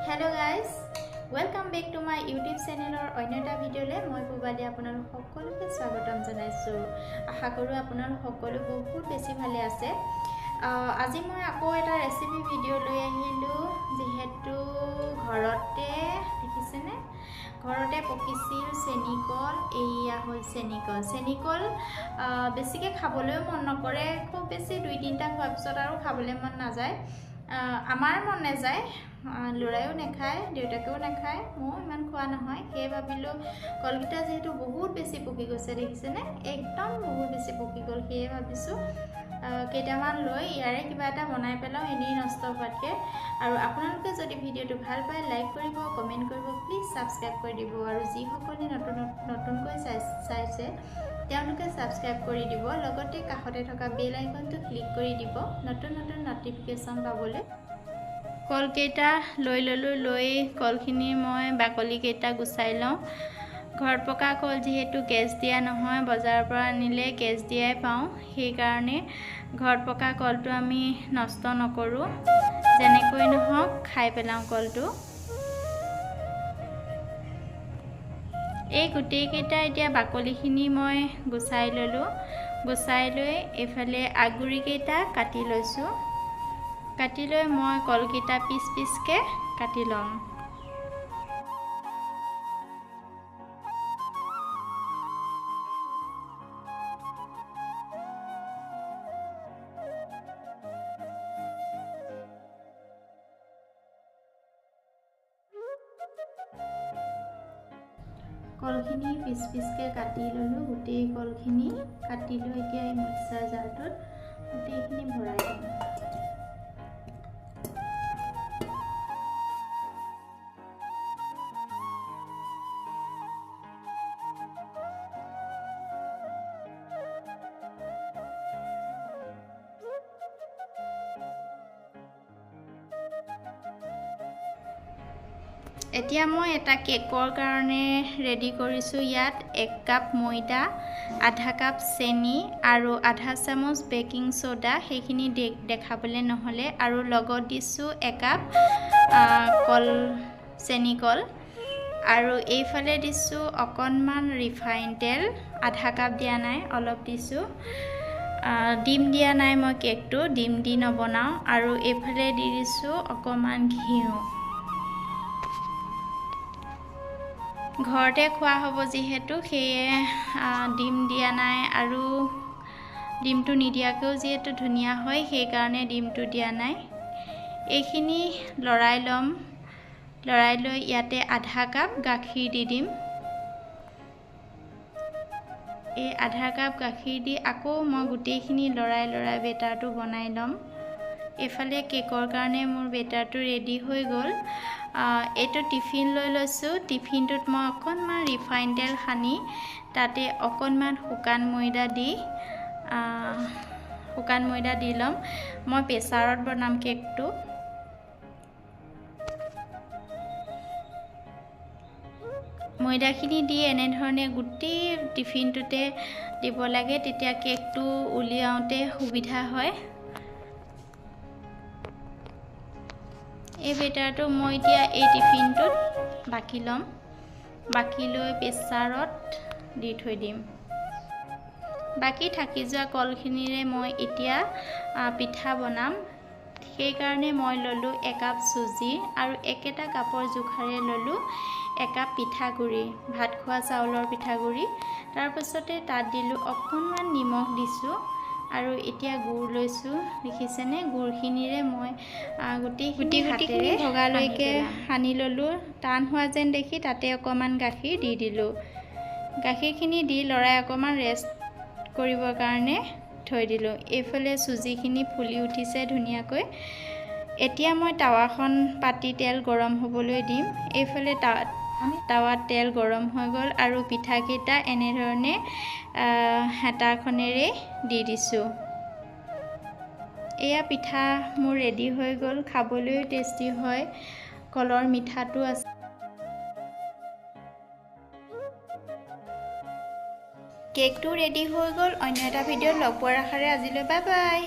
Hello guys, welcome back to my YouTube channel or অন্যটা ভিডিওলে মই পুবালি আপোনালোক সকলোকে স্বাগতম জনাইছো। আশা কৰো আপোনালোক সকলো বহুত বেছি ভালে আছে। আজি মই আকৌ এটা ৰেচিপি ভিডিও লৈ আহিলো যেহেতু ঘৰতে দেখিছেনে ঘৰতে পকিছিল চেনিকল এইয়া হল চেনিকল বেছিকে খাবলৈ মন নকৰে খুব বেছি 2-3টা খোৱাৰ পিছত আৰু খাবলৈ মন নাযায় আমাৰ মন নাযায় লৰায়ও নেখায় দেউতাকেও নেখায় মই ইমান খোৱা নহয় কে ভাবিলো কলগিটা যেহেতু বহুত বেছি পকি গৈছে দেখিছেনে একদম বহুত বেছি পকি গল কে ভাবিছো কেটামান লৈ ইয়াৰে কিবা এটা বনাই পেলাও এনেই নষ্ট হোৱাতকে আৰু আপোনালোকে যদি ভিডিওটো ভাল পায় লাইক কৰিব কমেন্ট কৰিব প্লিজ সাবস্ক্ৰাইব কৰি দিব আৰু যি সকলে নতুনকৈ চাইছে তেওঁলোকে সাবস্ক্ৰাইব কৰি দিব লগতে কাষতে থকা বেল আইকনটো ক্লিক কৰি দিব নতুন নটিফিকেশন পাবলৈ কলকেটা লৈ ললো লৈ কলখিনি মই বাকলি কেটা গুছাই লওঁ ঘৰ পকা কল যেহেতু গেছ দিয়া নহয় বজাৰৰ পৰা আনিলে গেছ দিয়াই পাওঁ সেই কাৰণে ঘৰ পকা কলটো আমি নষ্ট নকৰো যেনেকৈ নহওক খাই পেলাওঁ কলটো এই গুটি কেটা এতিয়া বাকলিখিনি মই গুছাই ললো গুছাই লৈ এফালে আগুৰি কেটা কাটি লৈছো কাটি লৈ মই কলকিটা পিচকে কাটি লম কলখিনি পিচকে কাটি ললো গুটি কলখিনি কাটি লৈ এতিয়া এই মিক্সাৰ জাৰটোত গুটিখিনি ভৰাই দিম এতিয়া মই এটা কেকৰ কাৰণে ৰেডি কৰিছো ইয়াত 1 কাপ ময়দা আধা কাপ চেনি আৰু আধা চামুচ বেকিং সোডা সেইখিনি দেখাবলে নহলে আৰু লগত দিছো 1 কাপ চেনিকল আৰু এইফালে দিছো অকনমান ৰিফাইন তেল আধা কাপ দিয়া নাই অলপ দিছো ডিম দিয়া নাই মই কেকটো ডিম দি নবনাও আৰু এইফালে দি দিছো অকনমান ঘিউ ঘৰতে খোৱা হ'ব যেহেতু সেয়ে ডিম দিয়া নাই আৰু ডিমটো নিদিয়াকেও যেহেতু ধুনিয়া হয় সেই কাৰণে ডিমটো দিয়া নাই এইখিনি লৰাই লৈ ইয়াতে আধা কাপ গাখীৰ দি দিম এই আধা কাপ গাখীৰ দি আকৌ মই গুটেইখিনি লৰাই বেটাৰটো বনাই লম এফালে কেকৰ কাৰণে মোৰ বেটাৰটো ৰেডি হৈ গল এটো টিফিন লৈ লৈছো টিফিনটোত মই অকনমান ৰিফাইন তেল খানি তাতে অকনমান শুকান ময়দা দি লম মই প্ৰেছাৰত বনাম কেকটো ময়দাখিনি দি এনে ধৰণে গুটি টিফিনটোতে দিব লাগে তেতিয়া কেকটো উলিয়াওতে সুবিধা হয় এই বেটাৰটো মই এতিয়া এই টিফিনটোত বাকি লম বাকি লৈ প্ৰেছাৰত দি থৈ দিম বাকি থাকি যোৱা কলখিনিৰে মই এতিয়া পিঠা বনাম সেই কাৰণে মই ললো 1 কাপ সুজি আৰু একেটা কাপৰ জোখাৰে ললো 1 কাপ পিঠাগুৰি ভাত খোৱা চাউলৰ পিঠাগুৰি তাৰ পাছতে তাত দিলো অকনমান নিমখ দিছো আৰু এতিয়া গুড় লৈছো দেখিছেনে গুড়খিনিৰে মই গুটি ভগালৈকে সানি ললো টান হোৱা যেন দেখি তাতে অকমান গাখীৰ দি দিলো গাখীৰখিনি দি লৰাই অকমান ৰেষ্ট কৰিবৰ কাৰণে থৈ দিলো এইফালে সুজিখিনি ফুলি উঠিছে ধুনিয়াকৈ এতিয়া মই তাৱাখন পাতি তেল গৰম হ'বলৈ দিম এইফালে তাৱাত তেল গৰম হৈ গল আৰু পিঠা কেটা এনে ধৰণে হেতাখনেৰে দি দিছো এয়া পিঠা মোৰ ৰেডি হৈ গল খাবলৈ টেষ্টি হয় কলৰ মিঠাটো আছে কেকটো ৰেডি হৈ গল অন্য এটা ভিডিঅ' লগ পোৱাৰ আশাৰে আজিলৈ বাই বাই